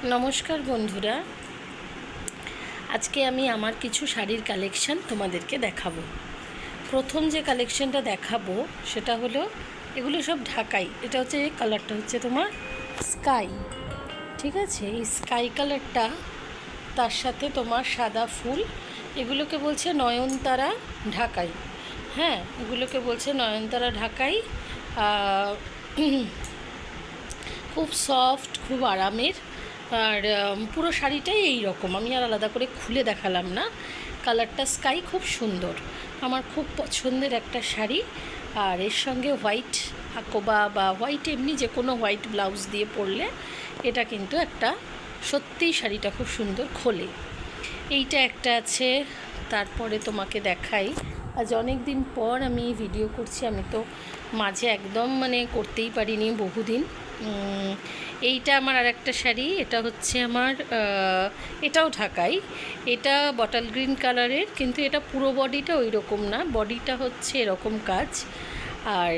নমস্কার বন্ধুরা, আজকে আমি আমার কিছু শাড়ির কালেকশন তোমাদেরকে দেখাবো। প্রথম যে কালেকশনটা দেখাবো সেটা হলো, এগুলো সব ঢাকাই। এটা হচ্ছে, কালারটা হচ্ছে তোমার স্কাই, ঠিক আছে। এই স্কাই কালারটা, তার সাথে তোমার সাদা ফুল, এগুলোকে বলছে নয়নতারা ঢাকাই। হ্যাঁ, এগুলোকে বলছে নয়নতারা ঢাকাই। খুব সফট, খুব আরামের। আর পুরো শাড়িটাই এই রকম, আমি আর আলাদা করে খুলে দেখালাম না। কালারটা স্কাই, খুব সুন্দর, আমার খুব পছন্দের একটা শাড়ি। আর এর সঙ্গে হোয়াইট হাকোবা বা হোয়াইট, এমনি যে কোনো হোয়াইট ব্লাউজ দিয়ে পরলে এটা কিন্তু একটা সত্যিই শাড়িটা খুব সুন্দর খোলে। এইটা একটা আছে। তারপরে তোমাকে দেখাই, আজ অনেক দিন পর আমি ভিডিও করছি। আমি তো মাঝে একদম করতেই পারিনি বহুদিন। এইটা আমার আর একটা শাড়ি, এটা হচ্ছে আমার, এটাও ঢাকাই। এটা বটল গ্রিন কালারের, কিন্তু এটা পুরো বডিটা ওই রকম না, বডিটা হচ্ছে এরকম কাজ। আর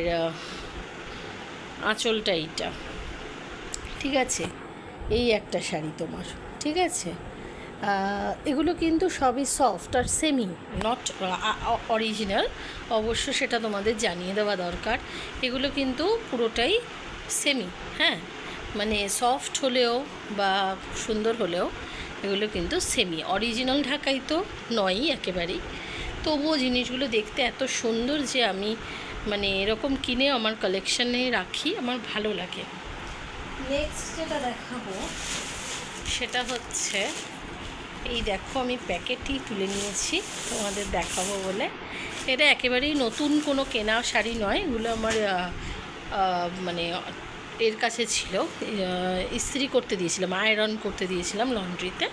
আঁচলটা এইটা, ঠিক আছে। এই একটা শাড়ি তোমার, ঠিক আছে। এগুলো কিন্তু সবই সফট আর সেমি, নট অরিজিনাল। অবশ্য সেটা তোমাদের জানিয়ে দেওয়া দরকার। এগুলো কিন্তু পুরোটাই সেমি, হ্যাঁ, সফট হলেও বা সুন্দর হলেও এগুলো কিন্তু সেমি। অরিজিনাল ঢাকাই তো নয়ই একেবারেই। তবুও জিনিসগুলো দেখতে এত সুন্দর যে আমি এরকম কিনে আমার কালেকশানে রাখি, আমার ভালো লাগে। নেক্সট যেটা দেখাবো সেটা হচ্ছে, এই দেখো, আমি প্যাকেটই তুলে নিয়েছি তোমাদের দেখাবো বলে। এটা একেবারেই নতুন কোনো কেনা শাড়ি নয়, এগুলো আমার এর কাছে ছিল, ইস্ত্রি করতে দিয়েছিলাম, আয়রন করতে দিয়েছিলাম লন্ড্রিতে।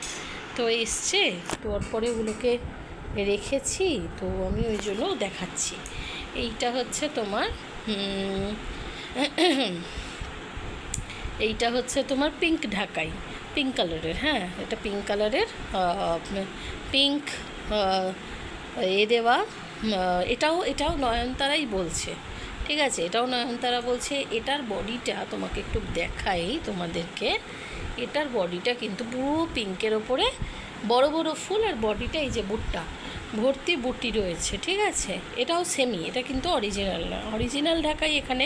তো এসছে, তো পরে ওগুলোকে রেখেছি, তো আমি ওই জন্য দেখাচ্ছি। এইটা হচ্ছে তোমার এইটা হচ্ছে তোমার পিঙ্ক ঢাকাই, পিঙ্ক কালারের। হ্যাঁ, এটা পিঙ্ক কালারের, পিঙ্ক দেওয়া। এটাও নয়নতারাই বলছে, ঠিক আছে। এটাও নয়নতারা বলছে। এটার বডিটা তোমাকে একটু দেখাই তোমাদেরকে। এটার বডিটা কিন্তু পুরো পিঙ্কের ওপরে বড় বড় ফুল, আর বডিটা এই যে বুটটা ভর্তি বুটি রয়েছে, ঠিক আছে। এটাও সেমি, এটা কিন্তু অরিজিনাল না। অরিজিনাল ঢাকাই এখানে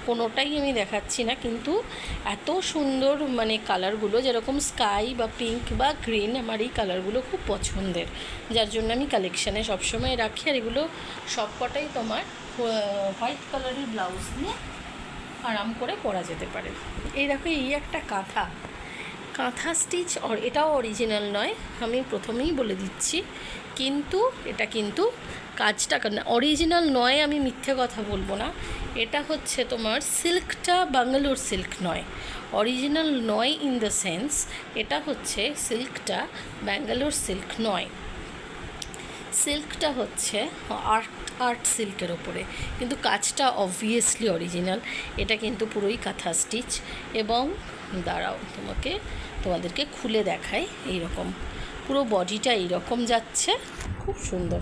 কোনোটাই আমি দেখাচ্ছি না, কিন্তু এত সুন্দর কালারগুলো, যেরকম স্কাই বা পিঙ্ক বা গ্রিন, আমার এই কালারগুলো খুব পছন্দের, যার জন্য আমি কালেকশানে সবসময় রাখি। আর এগুলো সবকটাই তোমার হোয়াইট কালারের ব্লাউজ দিয়ে আরাম করে পরা যেতে পারে। এই দেখো, এই একটা কাঁথা স্টিচ, এটাও অরিজিনাল নয়, আমি প্রথমেই বলে দিচ্ছি। কিন্তু এটা কিন্তু কাজটা অরিজিনাল নয়, আমি মিথ্যে কথা বলবো না। এটা হচ্ছে তোমার সিল্কটা ব্যাঙ্গালোর সিল্ক নয়, অরিজিনাল নয় ইন দ্য সেন্স, এটা হচ্ছে সিল্কটা ব্যাঙ্গালোর সিল্ক নয়। সিল্কটা হচ্ছে আর্ট সিল্কের ওপরে, কিন্তু কাজটা অবভিয়াসলি অরিজিনাল। এটা কিন্তু পুরোই কাঁথা স্টিচ, এবং দাঁড়াও তোমাদেরকে খুলে দেখাই। এইরকম পুরো বডিটা এইরকম যাচ্ছে, খুব সুন্দর।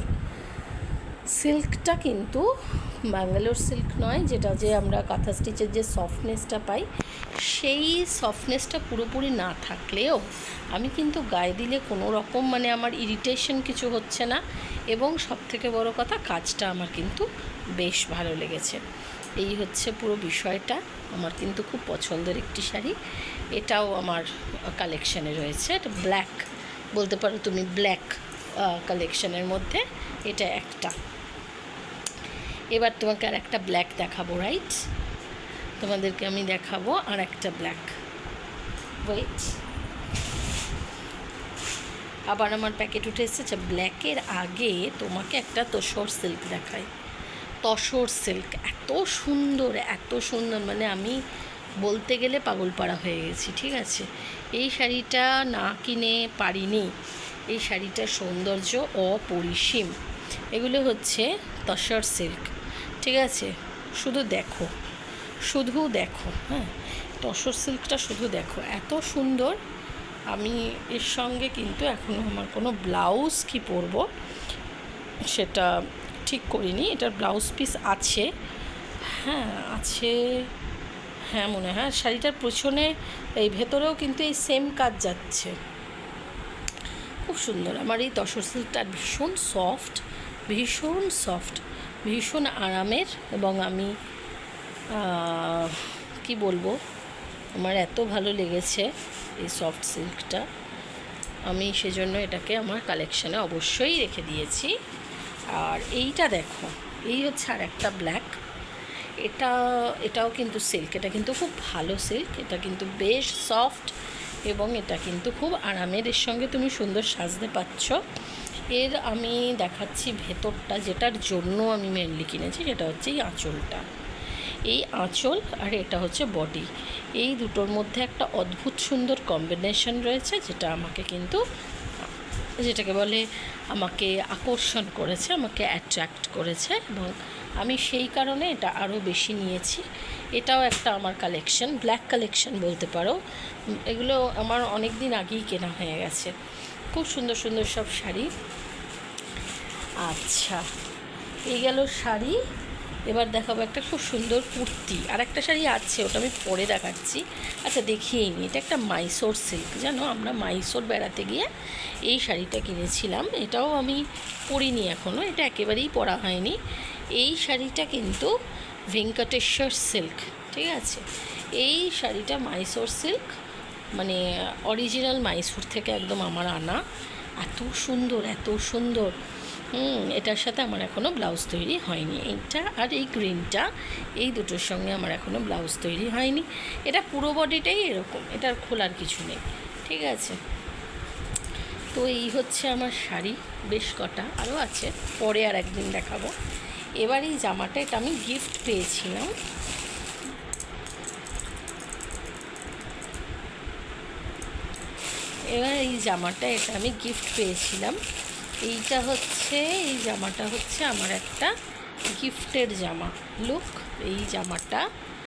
সিল্কটা কিন্তু ব্যাঙ্গালোর সিল্ক নয়, যেটা যে আমরা কাঁথা স্টিচের যে সফটনেসটা পাই, সেই সফটনেসটা পুরোপুরি না থাকলেও আমি কিন্তু গায়ে দিলে কোনো রকম আমার ইরিটেশন কিছু হচ্ছে না, এবং সবথেকে বড় কথা, কাজটা আমার কিন্তু বেশ ভালো লেগেছে। এই হচ্ছে পুরো বিষয়টা। আমার কিন্তু খুব পছন্দের একটি শাড়ি, এটাও আমার কালেকশানে রয়েছে। এটা ব্ল্যাক বলতে পারো তুমি, ব্ল্যাক কালেকশানের মধ্যে এটা একটা। এবার তোমাকে আর একটা ব্ল্যাক দেখাবো, রাইট? তোমাদেরকে আমি দেখাবো আর একটা ব্ল্যাক। ওয়েট, আবার আমার প্যাকেট উঠে এসেছে। ব্ল্যাকের আগে তোমাকে একটা তসর সিল্ক দেখাই। তসর সিল্ক এত সুন্দর, এত সুন্দর, আমি বলতে গেলে পাগলপাড়া হয়ে গেছি, ঠিক আছে। এই শাড়িটা না কিনে পারিনি, এই শাড়িটার সৌন্দর্য অপরিসীম। এগুলো হচ্ছে তসর সিল্ক, ঠিক আছে। শুধু দেখো, হ্যাঁ, তসর সিল্কটা শুধু দেখো, এত সুন্দর। আমি এর সঙ্গে কিন্তু এখনও আমার কোনো ব্লাউজ কি পরবো সেটা ঠিক করিনি। এটার ব্লাউজ পিস আছে, হ্যাঁ আছে, হ্যাঁ মনে হয় শাড়িটার পেছনে এই ভেতরেও কিন্তু এই সেম কাজ যাচ্ছে, খুব সুন্দর। আমার এই তসর সিল্কটা ভীষণ সফট, ভীষণ সফট, ভীষণ আরামের। এবং আমি কি বলবো, আমার এত ভালো লেগেছে এই সফট সিল্কটা, আমি সেজন্য এটাকে আমার কালেকশানে অবশ্যই রেখে দিয়েছি। আর এইটা দেখো, এই হচ্ছে আর একটা ব্ল্যাক, এটাও কিন্তু সিল্ক, এটা কিন্তু খুব ভালো সিল্ক, এটা কিন্তু বেশ সফট এবং এটা কিন্তু খুব আরামের। এর সঙ্গে তুমি সুন্দর সাজতে পারছ। এর আমি দেখাচ্ছি ভেতরটা, যেটার জন্য আমি মেনলি কিনেছি, সেটা হচ্ছে এই আঁচলটা। এই আঁচল আর এটা হচ্ছে বডি, এই দুটোর মধ্যে একটা অদ্ভুত সুন্দর কম্বিনেশন রয়েছে, যেটা আমাকে কিন্তু, যেটাকে বলে, আমাকে আকর্ষণ করেছে, আমাকে অ্যাট্রাক্ট করেছে এবং আমি সেই কারণে এটা আরও বেশি নিয়েছি। এটাও একটা আমার কালেকশন, ব্ল্যাক কালেকশন বলতে পারো। এগুলো আমার অনেক দিন আগেই কেনা হয়ে গেছে। খুব সুন্দর সুন্দর সব শাড়ি। আচ্ছা, এই গেল শাড়ি। এবার দেখাবো একটা খুব সুন্দর কুর্তি, আর একটা শাড়ি আছে, ওটা আমি পরে দেখাচ্ছি। আচ্ছা দেখিয়েই নি, এটা একটা মাইসোর সিল্ক। জানো, আমরা মাইসোর বেড়াতে গিয়ে এই শাড়িটা কিনেছিলাম, এটাও আমি পরিনি এখনও, এটা একেবারেই পরা হয়নি। এই শাড়িটা কিন্তু ভেঙ্কটেশ্বর সিল্ক, ঠিক আছে। এই শাড়িটা মাইসোর সিল্ক, মানে অরিজিনাল মাইসোর থেকে একদম আমার আনা। এত সুন্দর, এত সুন্দর। এটার সাথে আমার এখনও ব্লাউজ তৈরি হয়নি, এইটা আর এই গ্রিনটা, এই দুটোর সঙ্গে আমার এখনও ব্লাউজ তৈরি হয়নি। এটা পুরো বডিটাই এরকম, এটার খোলার কিছু নেই, ঠিক আছে। তো এই হচ্ছে আমার শাড়ি, বেশ কটা আরও আছে, পরে আর একদিন দেখাবো। এবার এই জামাটা, এটা আমি গিফট পেয়েছিলাম। এবার এই জামাটা, এটা আমি গিফট পেয়েছিলাম। এইটা হচ্ছে, এই জামাটা হচ্ছে আমার একটা গিফটের জামা। লুক, এই জামাটা